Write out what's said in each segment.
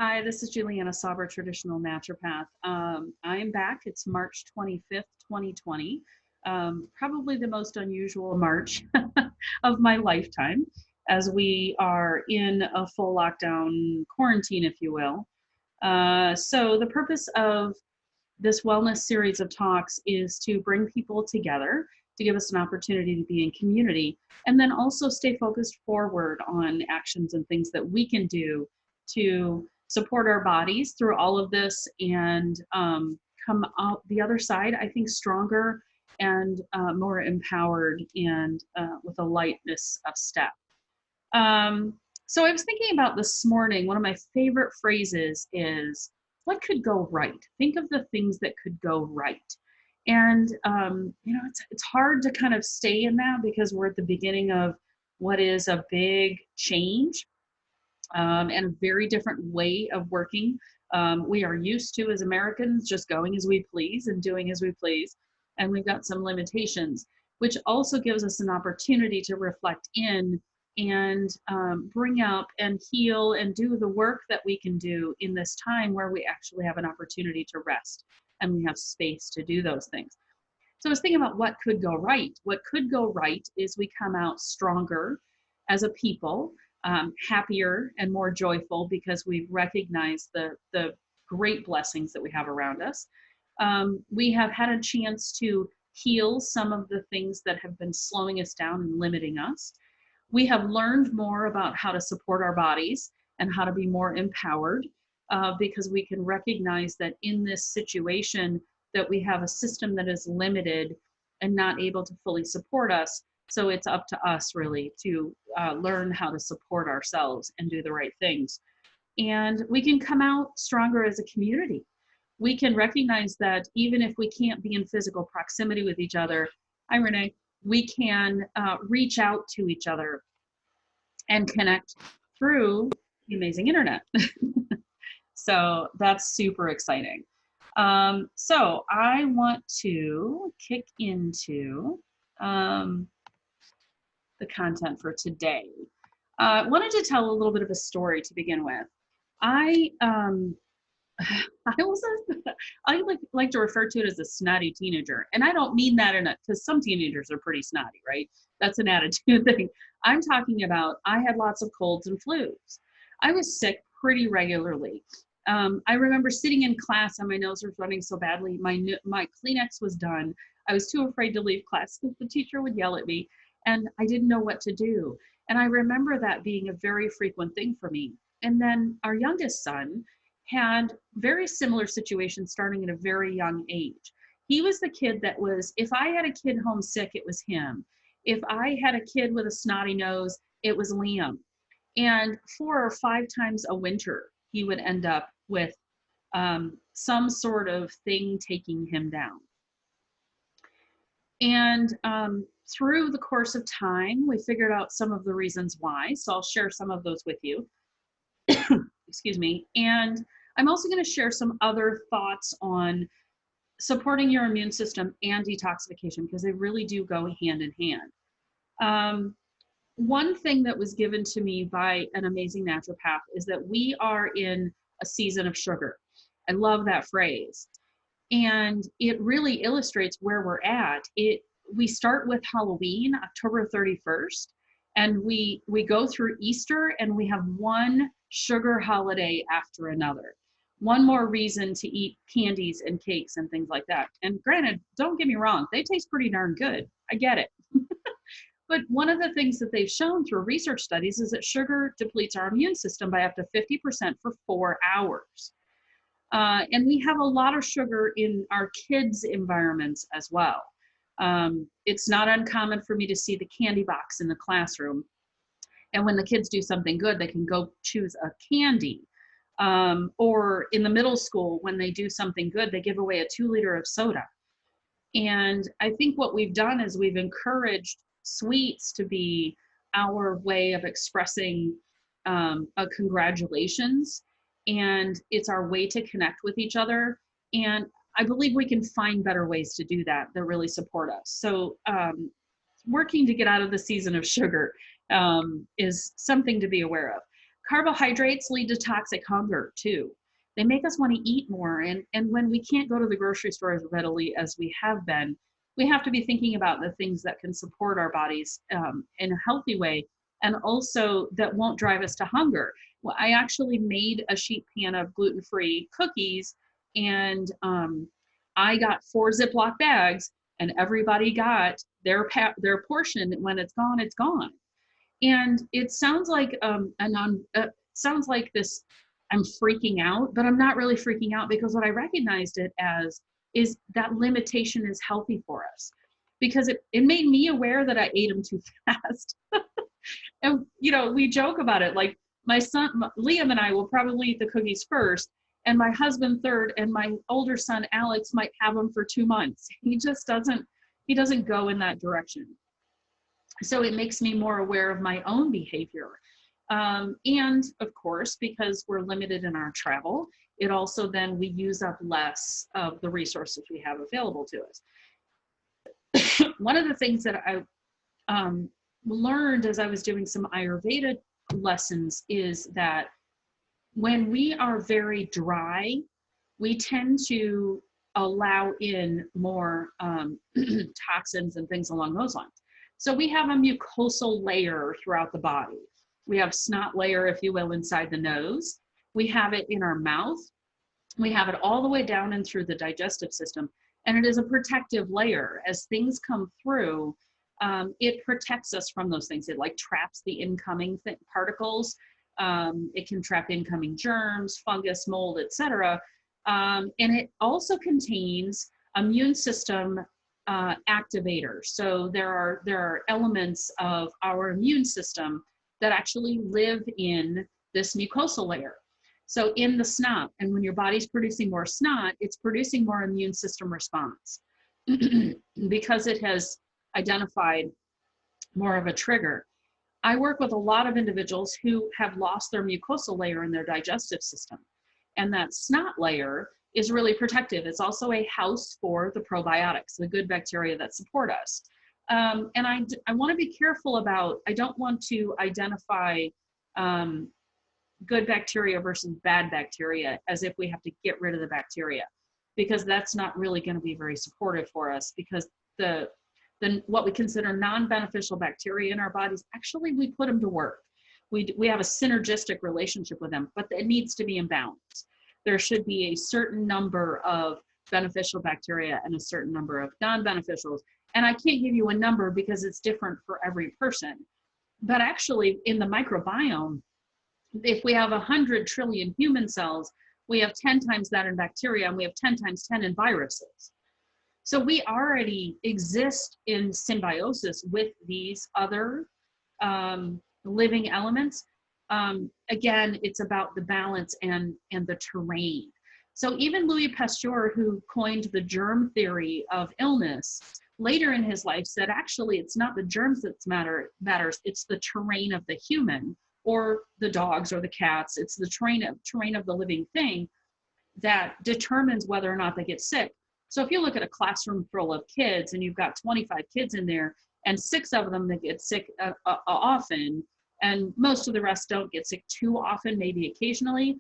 Hi, this is Julianna, Sauber traditional naturopath. I am back. It's March 25th, 2020. Probably the most unusual March of my lifetime, as we are in a full lockdown quarantine, if you will. So the purpose of this wellness series of talks is to bring people together, to give us an opportunity to be in community, and then also stay focused forward on actions and things that we can do to support our bodies through all of this and come out the other side, I think, stronger and more empowered and with a lightness of step. So I was thinking about this morning, one of my favorite phrases is, what could go right? Think of the things that could go right. And, it's hard to kind of stay in that because we're at the beginning of what is a big change and a very different way of working. We are used to, as Americans, just going as we please and doing as we please. And we've got some limitations, which also gives us an opportunity to reflect in and bring up and heal and do the work that we can do in this time where we actually have an opportunity to rest and we have space to do those things. So I was thinking about what could go right. What could go right is we come out stronger as a people, happier and more joyful because we've recognized the great blessings that we have around us. We have had a chance to heal some of the things that have been slowing us down and limiting us. We have learned more about how to support our bodies and how to be more empowered because we can recognize that in this situation that we have a system that is limited and not able to fully support us. So it's up to us really to learn how to support ourselves and do the right things. And we can come out stronger as a community. We can recognize that even if we can't be in physical proximity with each other, hi Renee, we can reach out to each other and connect through the amazing internet. So that's super exciting. So I want to kick into the content for today. I wanted to tell a little bit of a story to begin with. I like to refer to it as a snotty teenager. And I don't mean that because some teenagers are pretty snotty, right? That's an attitude thing. I'm talking about, I had lots of colds and flus. I was sick pretty regularly. I remember sitting in class and my nose was running so badly. My Kleenex was done. I was too afraid to leave class because the teacher would yell at me and I didn't know what to do. And I remember that being a very frequent thing for me. And then our youngest son had very similar situations starting at a very young age. He was the kid that was, if I had a kid homesick, it was him. If I had a kid with a snotty nose, it was Liam. And 4 or 5 times a winter, he would end up with some sort of thing taking him down. And through the course of time, we figured out some of the reasons why. So I'll share some of those with you. Excuse me. And I'm also going to share some other thoughts on supporting your immune system and detoxification because they really do go hand in hand. One thing that was given to me by an amazing naturopath is that we are in a season of sugar. I love that phrase. And it really illustrates where we're at. We start with Halloween, October 31st, and we go through Easter, and we have one sugar holiday after another. One more reason to eat candies and cakes and things like that. And granted, don't get me wrong, they taste pretty darn good. I get it. But one of the things that they've shown through research studies is that sugar depletes our immune system by up to 50% for 4 hours. And we have a lot of sugar in our kids' environments as well. It's not uncommon for me to see the candy box in the classroom. And when the kids do something good, they can go choose a candy. Or in the middle school, when they do something good, they give away a 2-liter of soda. And I think what we've done is we've encouraged sweets to be our way of expressing a congratulations. And it's our way to connect with each other. And I believe we can find better ways to do that really support us. So working to get out of the season of sugar is something to be aware of. Carbohydrates lead to toxic hunger too. They make us want to eat more. And when we can't go to the grocery store as readily as we have been, we have to be thinking about the things that can support our bodies in a healthy way, and also that won't drive us to hunger. Well, I actually made a sheet pan of gluten-free cookies, and I got 4 Ziploc bags, and everybody got their portion. When it's gone, it's gone. And it sounds like sounds like this, I'm freaking out, but I'm not really freaking out, because what I recognized it as is that limitation is healthy for us, because it made me aware that I ate them too fast. And, you know, we joke about it. Like, my son, Liam, and I will probably eat the cookies first, and my husband third, and my older son, Alex, might have them for 2 months. He doesn't go in that direction. So it makes me more aware of my own behavior. And of course, because we're limited in our travel, it also then we use up less of the resources we have available to us. One of the things that I learned as I was doing some Ayurveda lessons is that when we are very dry, we tend to allow in more toxins and things along those lines. So we have a mucosal layer throughout the body. We have snot layer, if you will, inside the nose. We have it in our mouth. We have it all the way down and through the digestive system. And it is a protective layer. As things come through, it protects us from those things. It like traps the incoming particles. It can trap incoming germs, fungus, mold, etc. And it also contains immune system activators. So there are elements of our immune system that actually live in this mucosal layer. So in the snot, and when your body's producing more snot, it's producing more immune system response because it has identified more of a trigger. I work with a lot of individuals who have lost their mucosal layer in their digestive system. And that snot layer is really protective. It's also a house for the probiotics, the good bacteria that support us. And I want to be careful about, I don't want to identify good bacteria versus bad bacteria as if we have to get rid of the bacteria, because that's not really going to be very supportive for us, because the what we consider non-beneficial bacteria in our bodies, actually we put them to work. We have a synergistic relationship with them, but it needs to be in balance. There should be a certain number of beneficial bacteria and a certain number of non-beneficials. And I can't give you a number because it's different for every person. But actually in the microbiome, if we have 100 trillion human cells, we have 10 times that in bacteria, and we have 10 times 10 in viruses. So we already exist in symbiosis with these other living elements. Again, it's about the balance and the terrain. So even Louis Pasteur, who coined the germ theory of illness, later in his life said, actually, it's not the germs that matters, it's the terrain of the human, or the dogs or the cats. It's the terrain of the living thing that determines whether or not they get sick. So if you look at a classroom full of kids and you've got 25 kids in there, and 6 of them that get sick often, and most of the rest don't get sick too often, maybe occasionally,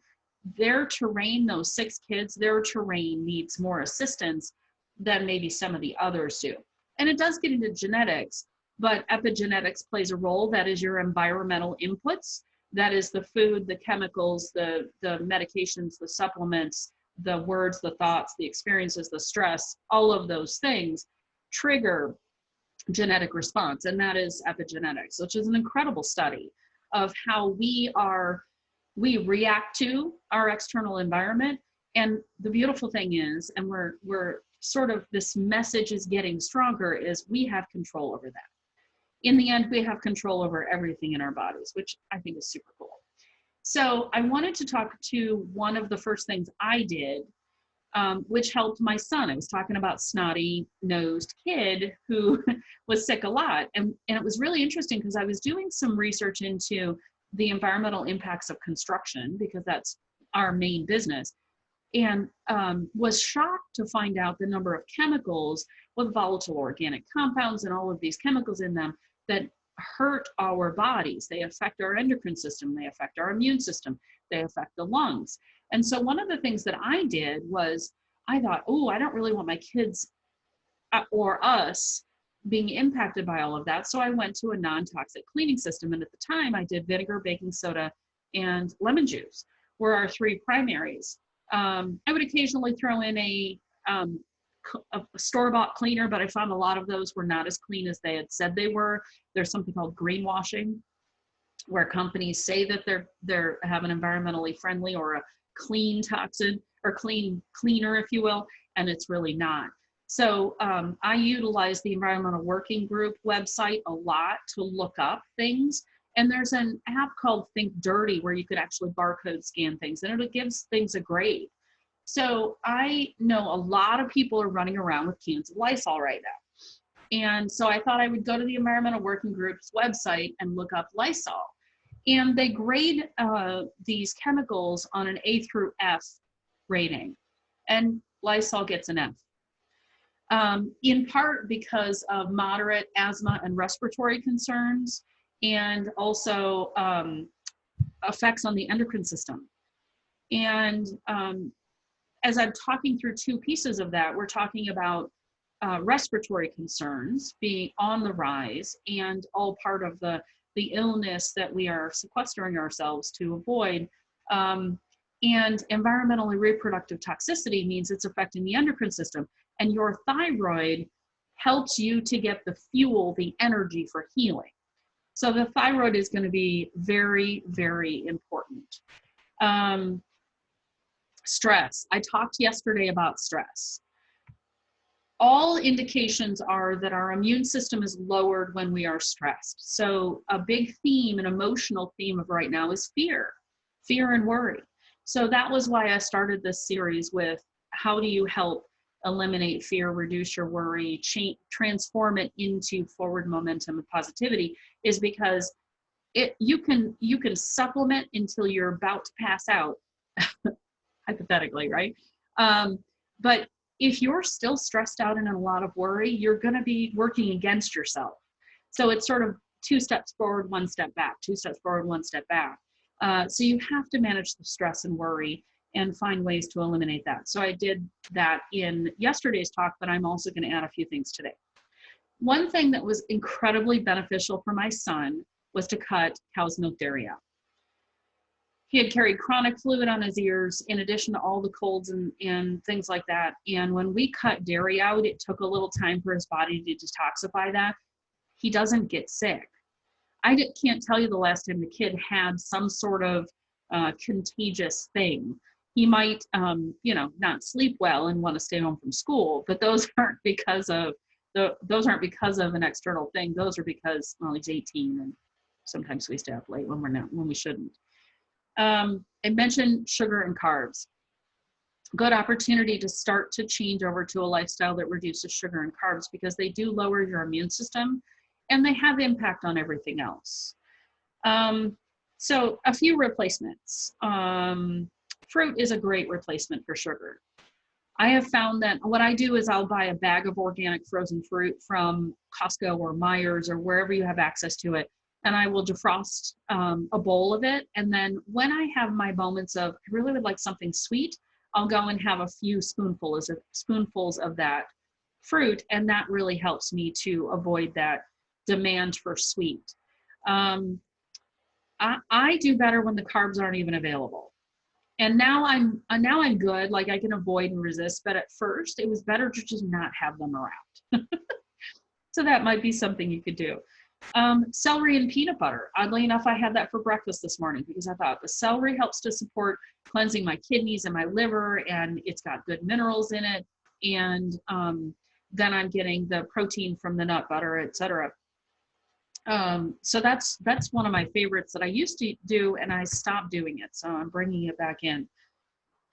their terrain, those 6 kids, their terrain needs more assistance than maybe some of the others do. And it does get into genetics, but epigenetics plays a role. That is your environmental inputs. That is the food, the chemicals, the medications, the supplements, the words, the thoughts, the experiences, the stress, all of those things trigger genetic response. And that is epigenetics, which is an incredible study of how we react to our external environment. And the beautiful thing is, and we're sort of, this message is getting stronger, is we have control over that. In the end, we have control over everything in our bodies, which I think is super cool. So I wanted to talk to one of the first things I did, which helped my son. I was talking about snotty-nosed kid who was sick a lot. And it was really interesting because I was doing some research into the environmental impacts of construction, because that's our main business, and was shocked to find out the number of chemicals with volatile organic compounds and all of these chemicals in them that hurt our bodies. They affect our endocrine system. They affect our immune system. They affect the lungs. And so one of the things that I did was I thought, oh, I don't really want my kids or us being impacted by all of that. So I went to a non-toxic cleaning system. And at the time I did vinegar, baking soda, and lemon juice were our three primaries. I would occasionally throw in a store-bought cleaner, but I found a lot of those were not as clean as they had said they were. There's something called greenwashing, where companies say that they're have an environmentally friendly or a clean toxin or cleaner, if you will, and it's really not. So I utilize the Environmental Working Group website a lot to look up things. And there's an app called Think Dirty where you could actually barcode scan things, and it gives things a grade. So I know a lot of people are running around with cans of Lysol right now. And so I thought I would go to the Environmental Working Group's website and look up Lysol. And they grade these chemicals on an A through F rating. And Lysol gets an F. In part because of moderate asthma and respiratory concerns, and also effects on the endocrine system. And as I'm talking through two pieces of that, we're talking about respiratory concerns being on the rise, and all part of the illness that we are sequestering ourselves to avoid. And environmentally reproductive toxicity means it's affecting the endocrine system. And your thyroid helps you to get the fuel, the energy for healing. So the thyroid is going to be very, very important. Stress. I talked yesterday about stress. All indications are that our immune system is lowered when we are stressed. So a big theme, an emotional theme of right now is fear and worry. So that was why I started this series with how do you help eliminate fear, reduce your worry, transform it into forward momentum and positivity, is because you can supplement until you're about to pass out, hypothetically, right? But if you're still stressed out and in a lot of worry, you're going to be working against yourself. So it's sort of 2 steps forward, 1 step back, 2 steps forward, 1 step back. So you have to manage the stress and worry and find ways to eliminate that. So I did that in yesterday's talk, but I'm also going to add a few things today. One thing that was incredibly beneficial for my son was to cut cow's milk dairy out. He had carried chronic fluid on his ears in addition to all the colds and things like that. And when we cut dairy out, it took a little time for his body to detoxify that. He doesn't get sick. Can't tell you the last time the kid had some sort of contagious thing. He might, not sleep well and want to stay home from school, but those aren't because of an external thing. Those are because, well, he's 18 and sometimes we stay up late when we shouldn't. I mentioned sugar and carbs. Good opportunity to start to change over to a lifestyle that reduces sugar and carbs, because they do lower your immune system and they have impact on everything else. So a few replacements. Fruit is a great replacement for sugar. I have found that what I do is I'll buy a bag of organic frozen fruit from Costco or Meijer's or wherever you have access to it, and I will defrost a bowl of it. And then when I have my moments of, I really would like something sweet, I'll go and have a few spoonfuls of that fruit, and that really helps me to avoid that demand for sweet. I do better when the carbs aren't even available. And now I'm good, like I can avoid and resist, but at first it was better to just not have them around. So that might be something you could do. Celery and peanut butter. Oddly enough, I had that for breakfast this morning because I thought the celery helps to support cleansing my kidneys and my liver, and it's got good minerals in it. And then I'm getting the protein from the nut butter, etc. So that's one of my favorites that I used to do, and I stopped doing it. So I'm bringing it back in.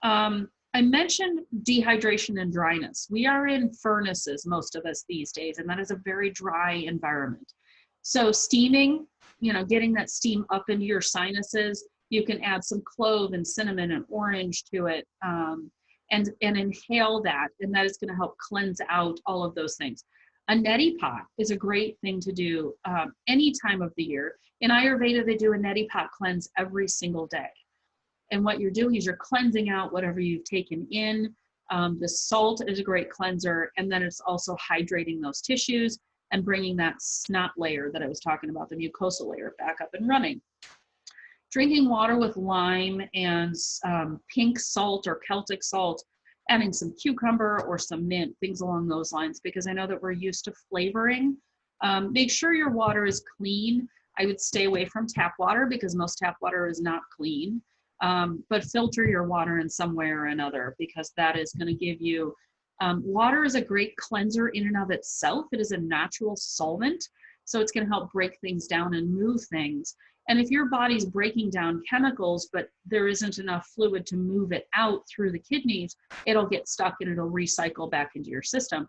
I mentioned dehydration and dryness. We are in furnaces, most of us these days, and that is a very dry environment. So steaming, getting that steam up into your sinuses, you can add some clove and cinnamon and orange to it, and inhale that, and that is going to help cleanse out all of those things. A neti pot is a great thing to do any time of the year. In Ayurveda, they do a neti pot cleanse every single day. And what you're doing is you're cleansing out whatever you've taken in. The salt is a great cleanser, and then it's also hydrating those tissues and bringing that snot layer that I was talking about, the mucosal layer, back up and running. Drinking water with lime and pink salt or Celtic salt, adding some cucumber or some mint, things along those lines, because I know that we're used to flavoring. Make sure your water is clean. I would stay away from tap water because most tap water is not clean. But filter your water in some way or another, because that is going to give you, water is a great cleanser in and of itself. It is a natural solvent. So it's going to help break things down and move things. And if your body's breaking down chemicals, but there isn't enough fluid to move it out through the kidneys, it'll get stuck and it'll recycle back into your system.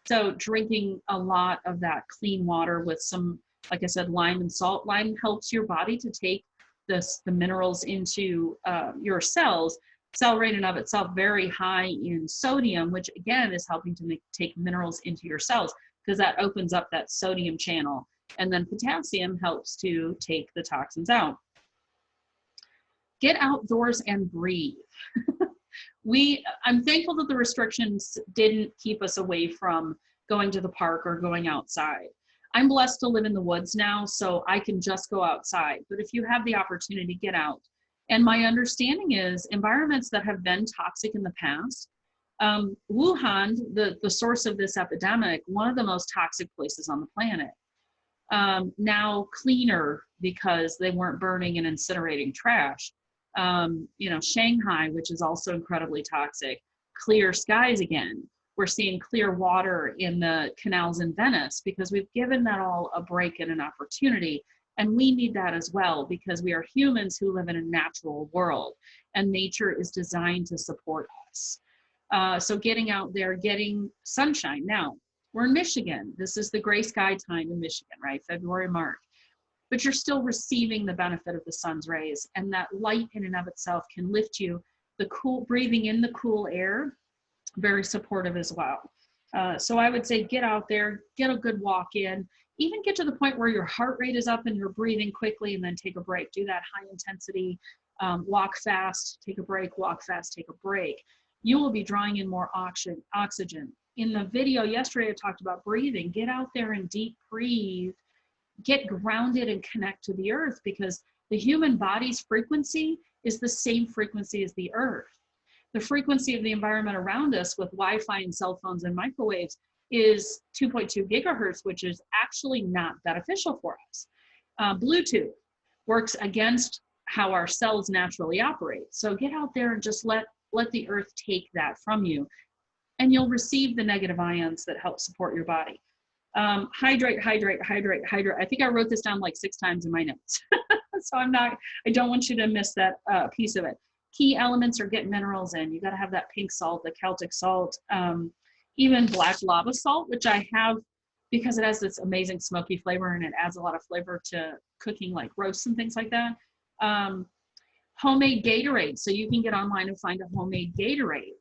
So drinking a lot of that clean water with some, like I said, lime and salt. Lime helps your body to take the minerals into your cells. Cell rate in of itself very high in sodium, which again is helping to take minerals into your cells, because that opens up that sodium channel. And then potassium helps to take the toxins out. Get outdoors and breathe. I'm thankful that the restrictions didn't keep us away from going to the park or going outside. I'm blessed to live in the woods now, so I can just go outside. But if you have the opportunity, get out. And my understanding is environments that have been toxic in the past, Wuhan, the source of this epidemic, one of the most toxic places on the planet. Now cleaner because they weren't burning and incinerating trash. Shanghai, which is also incredibly toxic, clear skies again. We're seeing clear water in the canals in Venice because we've given that all a break and an opportunity. And we need that as well, because we are humans who live in a natural world, and nature is designed to support us. So getting out there, getting sunshine. Now, we're in Michigan. This is the gray sky time in Michigan, right? February, March. But you're still receiving the benefit of the sun's rays, and that light in and of itself can lift you. The cool, breathing in the cool air, very supportive as well. So I would say get out there, get a good walk in, even get to the point where your heart rate is up and you're breathing quickly, and then take a break. Do that high intensity, walk fast, take a break, walk fast, take a break. You will be drawing in more oxygen. In the video yesterday, I talked about breathing. Get out there and deep breathe, get grounded and connect to the earth, because the human body's frequency is the same frequency as the earth. The frequency of the environment around us with Wi-Fi and cell phones and microwaves is 2.2 gigahertz, which is actually not beneficial for us. Bluetooth works against how our cells naturally operate. So get out there and just let the earth take that from you, and you'll receive the negative ions that help support your body. Hydrate, hydrate, hydrate, hydrate. I think I wrote this down like 6 times in my notes. So I don't want you to miss that piece of it. Key elements are getting minerals in. You got to have that pink salt, the Celtic salt, even black lava salt, which I have because it has this amazing smoky flavor, and it adds a lot of flavor to cooking, like roasts and things like that. Homemade Gatorade. So you can get online and find a homemade Gatorade,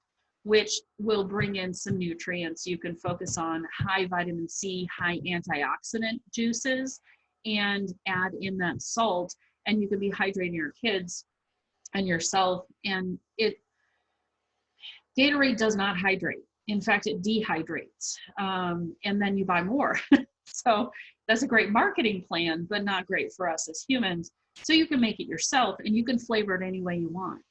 which will bring in some nutrients. You can focus on high vitamin C, high antioxidant juices, and add in that salt, and you can be hydrating your kids and yourself. And Gatorade does not hydrate. In fact, it dehydrates, and then you buy more. So that's a great marketing plan, but not great for us as humans. So you can make it yourself, and you can flavor it any way you want.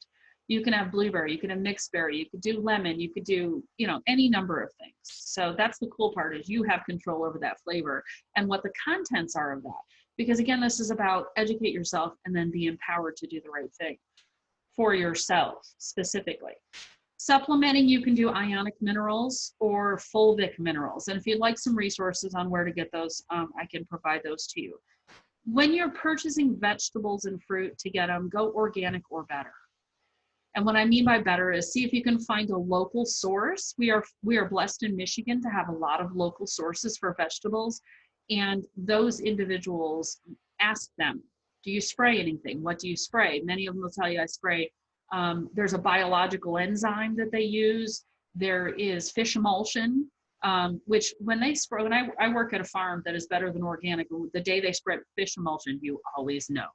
You can have blueberry, you can have mixed berry, you could do lemon, you could do, any number of things. So that's the cool part, is you have control over that flavor and what the contents are of that. Because again, this is about educate yourself and then be empowered to do the right thing for yourself specifically. Supplementing, you can do ionic minerals or fulvic minerals. And if you'd like some resources on where to get those, I can provide those to you. When you're purchasing vegetables and fruit to get them, go organic or better. And what I mean by better is see if you can find a local source. We are blessed in Michigan to have a lot of local sources for vegetables. And those individuals, ask them, do you spray anything? What do you spray? Many of them will tell you I spray. There's a biological enzyme that they use. There is fish emulsion. which when they spray, when I work at a farm that is better than organic, the day they spray fish emulsion, you always know.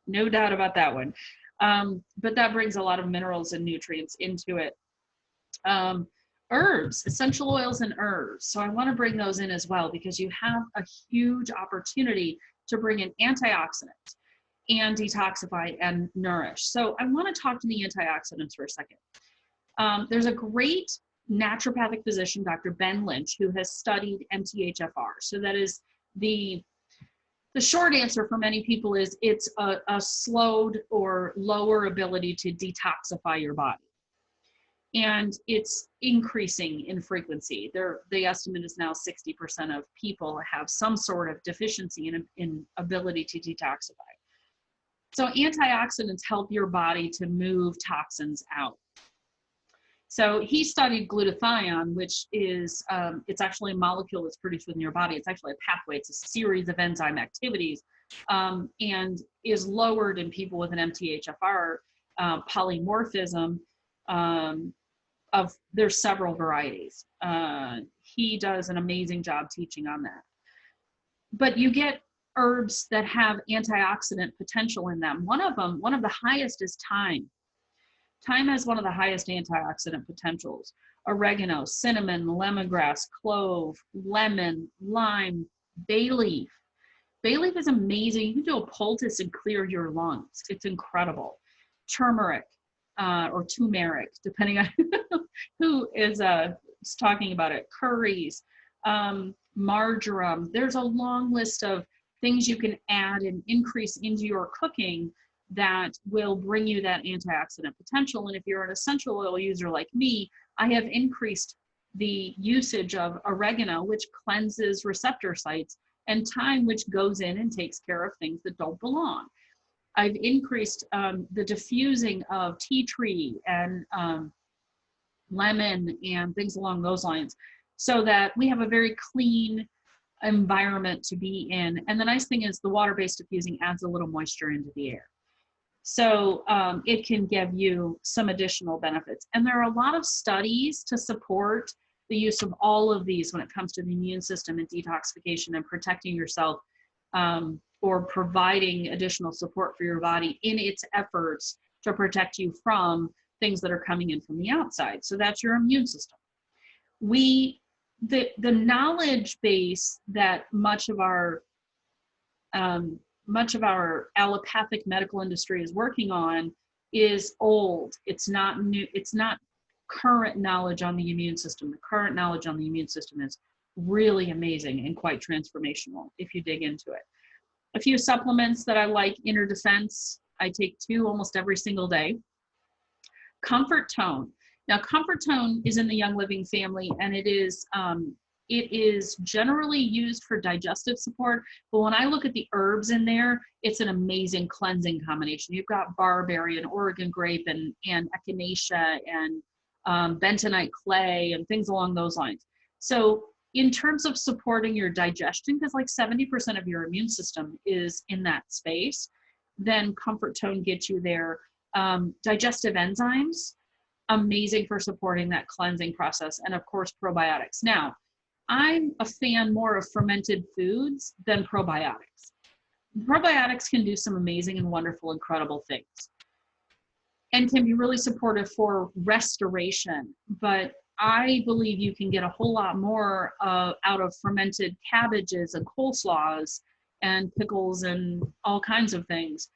No doubt about that one. But that brings a lot of minerals and nutrients into it. Herbs, essential oils and herbs. So I want to bring those in as well, because you have a huge opportunity to bring in antioxidants and detoxify and nourish. So I want to talk to the antioxidants for a second. There's a great naturopathic physician, Dr. Ben Lynch, who has studied MTHFR. So that is the short answer for many people is it's a slowed or lower ability to detoxify your body. And it's increasing in frequency. The estimate is now 60% of people have some sort of deficiency in ability to detoxify. So antioxidants help your body to move toxins out. So he studied glutathione, which is, it's actually a molecule that's produced within your body. It's actually a pathway. It's a series of enzyme activities, and is lowered in people with an MTHFR polymorphism. There's several varieties. He does an amazing job teaching on that. But you get herbs that have antioxidant potential in them. One of the highest is thyme. Thyme has one of the highest antioxidant potentials. Oregano, cinnamon, lemongrass, clove, lemon, lime, bay leaf. Bay leaf is amazing. You can do a poultice and clear your lungs. It's incredible. Turmeric, or turmeric, depending on who is talking about it. Curries, marjoram. There's a long list of things you can add and increase into your cooking that will bring you that antioxidant potential. And if you're an essential oil user like me, I have increased the usage of oregano, which cleanses receptor sites, and thyme, which goes in and takes care of things that don't belong. I've increased the diffusing of tea tree and lemon and things along those lines, so that we have a very clean environment to be in. And the nice thing is the water-based diffusing adds a little moisture into the air. So it can give you some additional benefits. And there are a lot of studies to support the use of all of these when it comes to the immune system and detoxification and protecting yourself, or providing additional support for your body in its efforts to protect you from things that are coming in from the outside. So that's your immune system. The knowledge base that much of our allopathic medical industry is working on is old. It's not new. It's not current knowledge on the immune system. The current knowledge on the immune system is really amazing and quite transformational if you dig into it. A few supplements that I like: Inner Defense. I take 2 almost every single day. Comfort Tone. Now, Comfort Tone is in the Young Living family, and it is generally used for digestive support, but when I look at the herbs in there, it's an amazing cleansing combination. You've got barberry and Oregon grape and echinacea and bentonite clay and things along those lines. So in terms of supporting your digestion, because like 70% of your immune system is in that space, then Comfort Tone gets you there. Digestive enzymes, amazing for supporting that cleansing process, and of course probiotics. Now, I'm a fan more of fermented foods than probiotics. Probiotics can do some amazing and wonderful, incredible things, and can be really supportive for restoration. But I believe you can get a whole lot more out of fermented cabbages and coleslaws and pickles and all kinds of things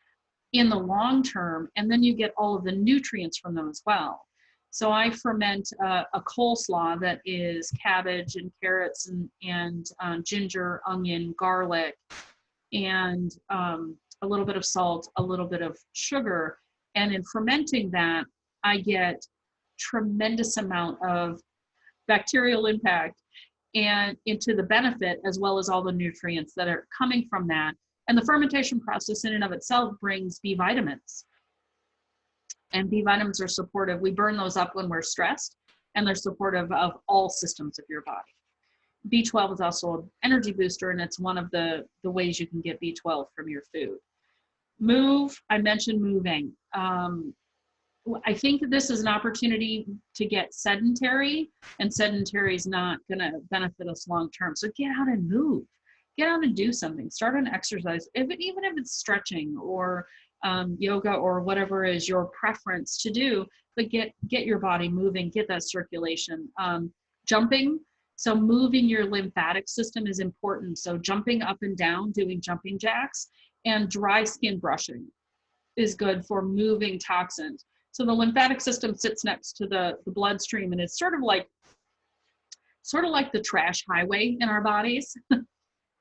in the long term, and then you get all of the nutrients from them as well. So I ferment a coleslaw that is cabbage and carrots and ginger, onion, garlic, and a little bit of salt, a little bit of sugar. And in fermenting that, I get tremendous amount of bacterial impact and into the benefit, as well as all the nutrients that are coming from that. And the fermentation process in and of itself brings B vitamins. And B vitamins are supportive. We burn those up when we're stressed, and they're supportive of all systems of your body. B12 is also an energy booster, and it's one of the ways you can get B12 from your food. Move, I mentioned moving. I think this is an opportunity to get sedentary, and sedentary is not going to benefit us long term. So get out and move, get out and do something, start an exercise, even if it's stretching or yoga or whatever is your preference to do, but get your body moving, get that circulation. Jumping, so moving your lymphatic system is important. So jumping up and down, doing jumping jacks, and dry skin brushing is good for moving toxins. So the lymphatic system sits next to the bloodstream, and it's sort of like the trash highway in our bodies.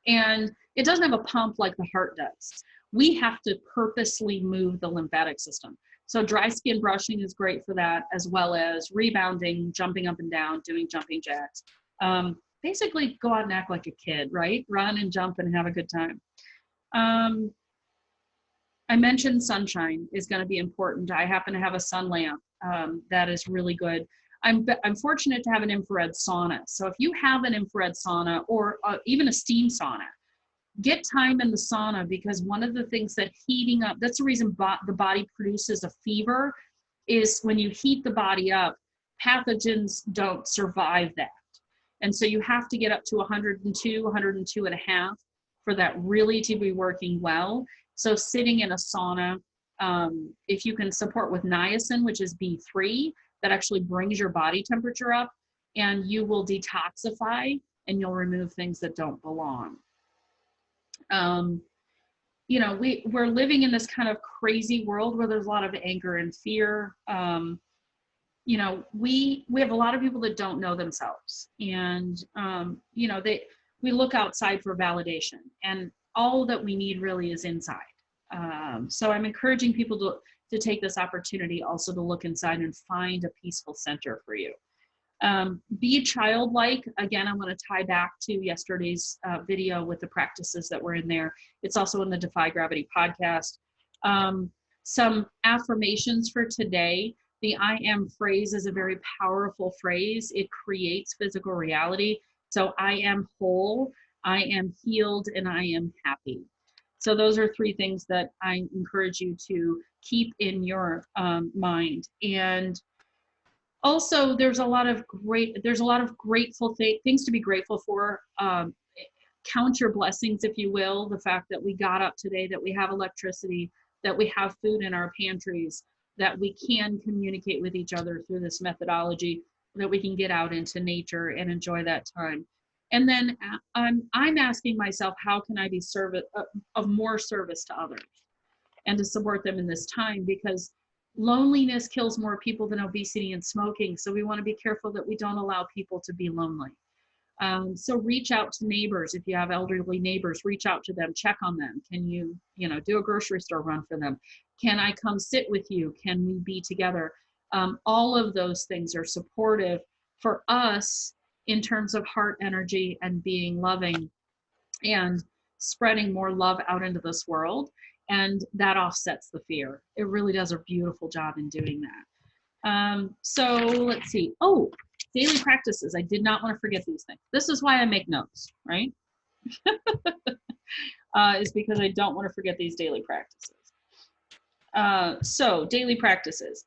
And it doesn't have a pump like the heart does. We have to purposely move the lymphatic system. So dry skin brushing is great for that, as well as rebounding, jumping up and down, doing jumping jacks. Basically go out and act like a kid, right? Run and jump and have a good time. I mentioned sunshine is going to be important. I happen to have a sun lamp that is really good. I'm fortunate to have an infrared sauna. So if you have an infrared sauna or even a steam sauna, get time in the sauna, because one of the things that heating up, that's the reason the body produces a fever, is when you heat the body up, pathogens don't survive that. And so you have to get up to 102, 102 and a half for that really to be working well. So sitting in a sauna, if you can support with niacin, which is B3, that actually brings your body temperature up, and you will detoxify and you'll remove things that don't belong. You know, we're living in this kind of crazy world where there's a lot of anger and fear. You know, we have a lot of people that don't know themselves, and you know, we look outside for validation, and all that we need really is inside. So I'm encouraging people to take this opportunity also to look inside and find a peaceful center for you. Be childlike. Again, I'm going to tie back to yesterday's video with the practices that were in there. It's also in the Defy Gravity podcast. Some affirmations for today. The I am phrase is a very powerful phrase. It creates physical reality. So I am whole, I am healed, and I am happy. So those are three things that I encourage you to keep in your mind. And also, there's a lot of grateful things to be grateful for. Count your blessings, if you will. The fact that we got up today, that we have electricity, that we have food in our pantries, that we can communicate with each other through this methodology, that we can get out into nature and enjoy that time. And then I'm asking myself, how can I be of more service to others and to support them in this time? Because loneliness kills more people than obesity and smoking. So we want to be careful that we don't allow people to be lonely. So reach out to neighbors. If you have elderly neighbors, reach out to them, check on them. Can you do a grocery store run for them? Can I come sit with you? Can we be together? All of those things are supportive for us in terms of heart energy and being loving and spreading more love out into this world. And that offsets the fear. It really does a beautiful job in doing that. So let's see. Oh, daily practices. I did not want to forget these things. This is why I make notes, right? Is because I don't want to forget these daily practices. So daily practices.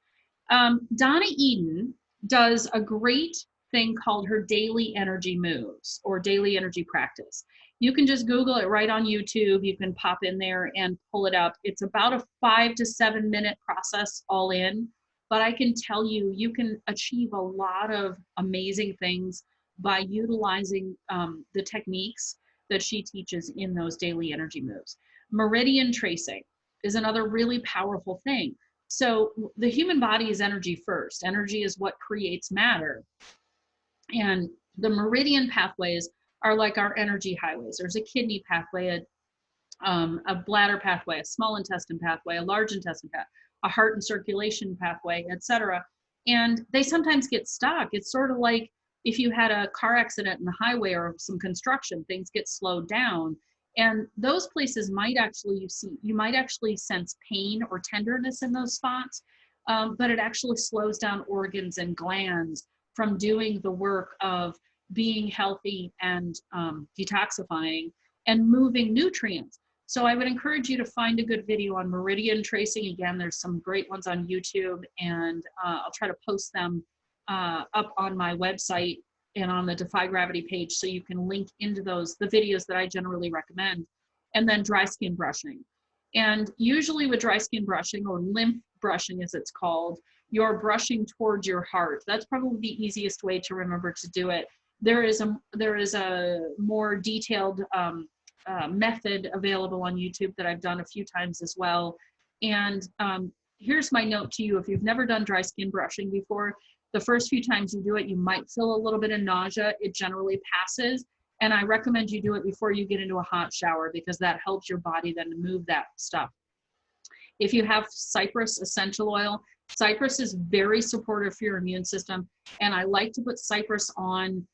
Donna Eden does a great thing called her daily energy moves or daily energy practice. You can just Google it right on YouTube. You can pop in there and pull it up. It's about a 5 to 7 minute process all in, but I can tell you, you can achieve a lot of amazing things by utilizing the techniques that she teaches in those daily energy moves. Meridian tracing is another really powerful thing. So the human body is energy first. Energy is what creates matter. And the meridian pathways are like our energy highways. There's a kidney pathway, a bladder pathway, a small intestine pathway, a large intestine pathway, a heart and circulation pathway, etc. And they sometimes get stuck. It's sort of like if you had a car accident in the highway or some construction, things get slowed down. And those places might actually, you might actually sense pain or tenderness in those spots, but it actually slows down organs and glands from doing the work of being healthy and detoxifying and moving nutrients. So I would encourage you to find a good video on meridian tracing. Again, there's some great ones on YouTube, and I'll try to post them up on my website and on the Defy Gravity page, so you can link into those, the videos that I generally recommend. And then dry skin brushing. And usually with dry skin brushing, or lymph brushing as it's called, you're brushing towards your heart. That's probably the easiest way to remember to do it. There is a more detailed method available on YouTube that I've done a few times as well. And here's my note to you: if you've never done dry skin brushing before, the first few times you do it, you might feel a little bit of nausea. It generally passes. And I recommend you do it before you get into a hot shower, because that helps your body then to move that stuff. If you have cypress essential oil, cypress is very supportive for your immune system. And I like to put cypress on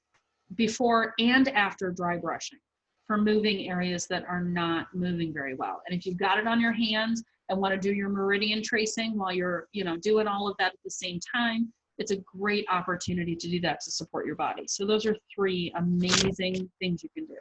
before and after dry brushing for moving areas that are not moving very well. And if you've got it on your hands and want to do your meridian tracing while you're, doing all of that at the same time, it's a great opportunity to do that to support your body. So those are 3 amazing things you can do.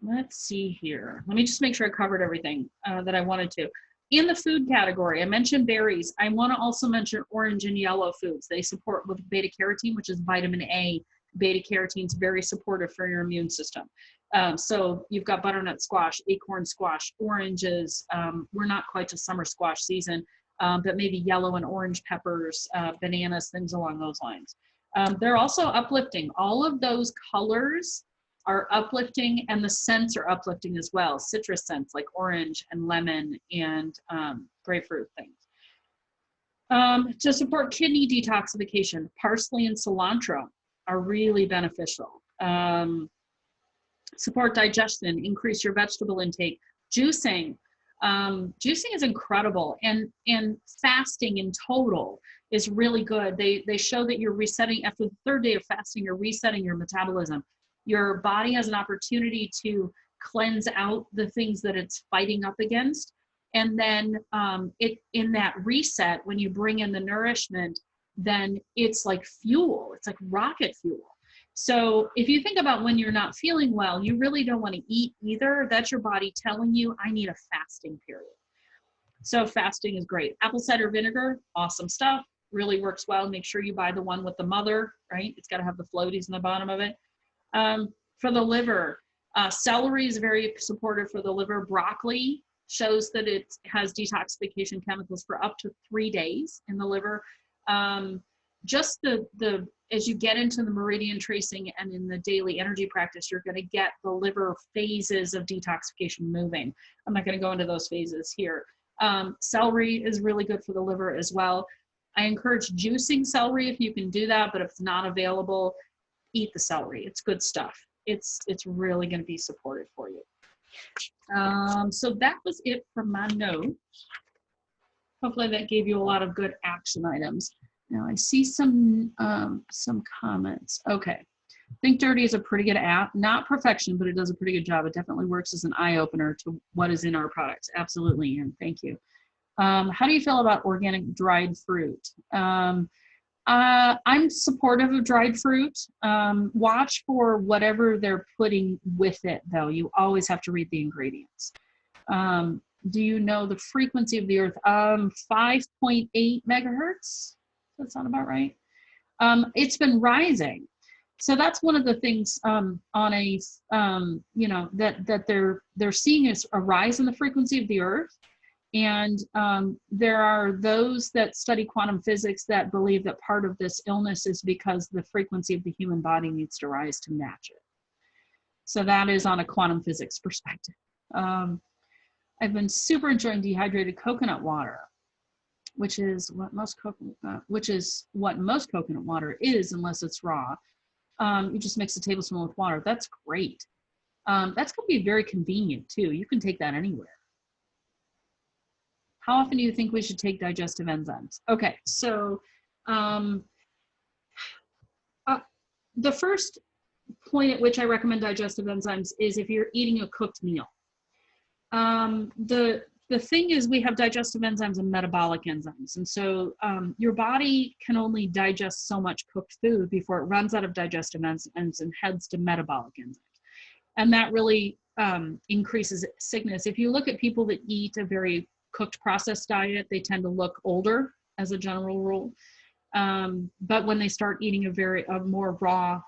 Let's see here. Let me just make sure I covered everything that I wanted to. In the food category, I mentioned berries. I want to also mention orange and yellow foods. They support with beta carotene, which is vitamin A. Beta carotene is very supportive for your immune system. So you've got butternut squash, acorn squash, oranges. We're not quite to summer squash season. But maybe yellow and orange peppers, bananas, things along those lines. They're also uplifting. All of those colors are uplifting, and the scents are uplifting as well. Citrus scents like orange and lemon and grapefruit things. To support kidney detoxification, parsley and cilantro are really beneficial. Support digestion, increase your vegetable intake. Juicing. Juicing is incredible, and fasting in total is really good. They show that you're resetting after the 3rd day of fasting. You're resetting your metabolism. Your body has an opportunity to cleanse out the things that it's fighting up against, and then in that reset, when you bring in the nourishment, then it's like fuel. It's like rocket fuel. So if you think about when you're not feeling well, you really don't want to eat either. That's your body telling you, I need a fasting period. So fasting is great. Apple cider vinegar, awesome stuff. Really works well. Make sure you buy the one with the mother, right? It's got to have the floaties in the bottom of it. For the liver, celery is very supportive for the liver. Broccoli shows that it has detoxification chemicals for up to 3 days in the liver. Just as you get into the meridian tracing and in the daily energy practice, you're going to get the liver phases of detoxification moving. I'm not going to go into those phases here. Celery is really good for the liver as well. I encourage juicing celery if you can do that, but if it's not available, eat the celery. It's good stuff. It's really going to be supportive for you. So that was it from my notes. Hopefully that gave you a lot of good action items. Now I see some comments. Okay. Think Dirty is a pretty good app. Not perfection, but it does a pretty good job. It definitely works as an eye-opener to what is in our products. Absolutely, and thank you. How do you feel about organic dried fruit? I'm supportive of dried fruit. Watch for whatever they're putting with it, though. You always have to read the ingredients. Do you know the frequency of the Earth? 5.8 megahertz. Does that sound about right? It's been rising. So that's one of the things on a, that they're seeing is a rise in the frequency of the Earth. And there are those that study quantum physics that believe that part of this illness is because the frequency of the human body needs to rise to match it. So that is on a quantum physics perspective. I've been super enjoying dehydrated coconut water, which is what most coconut water is, unless it's raw. You just mix a tablespoon with water. That's great. That's going to be very convenient too. You can take that anywhere. How often do you think we should take digestive enzymes? Okay, so the first point at which I recommend digestive enzymes is if you're eating a cooked meal. The thing is, we have digestive enzymes and metabolic enzymes. And so your body can only digest so much cooked food before it runs out of digestive enzymes and heads to metabolic enzymes. And that really increases sickness. If you look at people that eat a very cooked processed diet, they tend to look older as a general rule. But when they start eating a more raw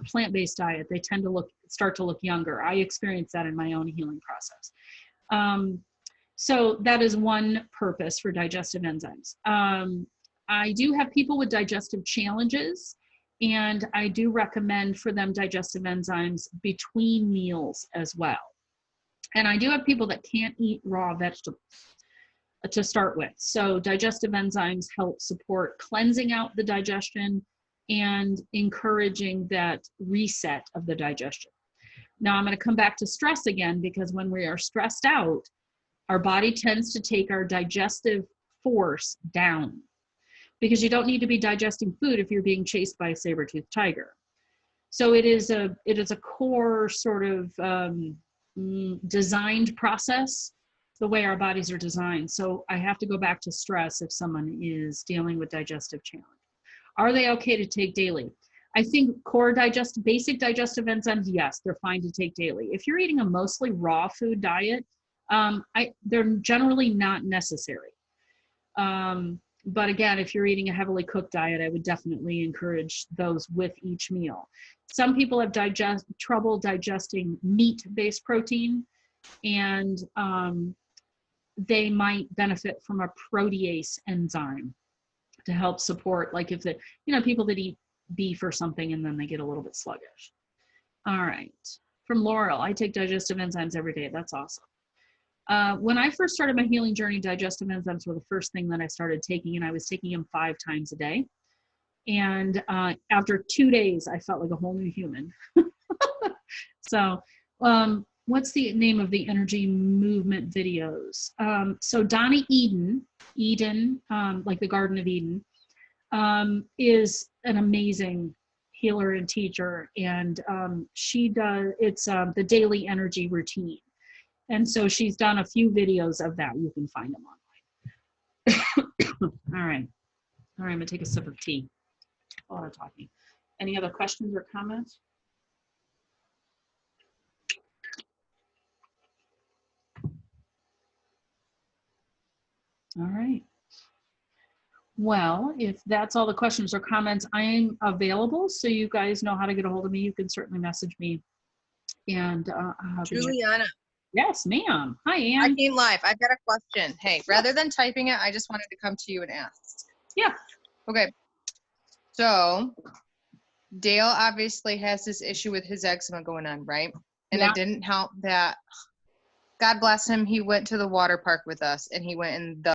plant-based diet, they tend to start to look younger. I experienced that in my own healing process. So that is one purpose for digestive enzymes. I do have people with digestive challenges, and I do recommend for them digestive enzymes between meals as well. And I do have people that can't eat raw vegetables to start with. So digestive enzymes help support cleansing out the digestion and encouraging that reset of the digestion. Now I'm going to come back to stress again, because when we are stressed out, our body tends to take our digestive force down, because you don't need to be digesting food if you're being chased by a saber-toothed tiger. So it is a core sort of designed process, the way our bodies are designed. So I have to go back to stress if someone is dealing with digestive challenge. Are they okay to take daily? I think basic digestive enzymes, yes, they're fine to take daily. If you're eating a mostly raw food diet, they're generally not necessary. But again, if you're eating a heavily cooked diet, I would definitely encourage those with each meal. Some people have trouble digesting meat-based protein, and they might benefit from a protease enzyme to help support, like if people that eat beef or something and then they get a little bit sluggish. All right. From Laurel, I take digestive enzymes every day. That's awesome. When I first started my healing journey, digestive enzymes were the first thing that I started taking, and I was taking them 5 times a day. And after 2 days, I felt like a whole new human. So what's the name of the energy movement videos? So Donna Eden, like the Garden of Eden, is an amazing healer and teacher. And it's the daily energy routine. And so she's done a few videos of that. You can find them online. All right, I'm gonna take a sip of tea while I'm talking. Any other questions or comments? All right. Well, if that's all the questions or comments, I'm available. So you guys know how to get a hold of me. You can certainly message me. And Julianna. Yes, ma'am. Hi, Ann. I came live. I've got a question. Hey, rather than typing it, I just wanted to come to you and ask. Yeah. Okay. So Dale obviously has this issue with his eczema going on, right? And Yeah. It didn't help that, God bless him, he went to the water park with us, and he went in the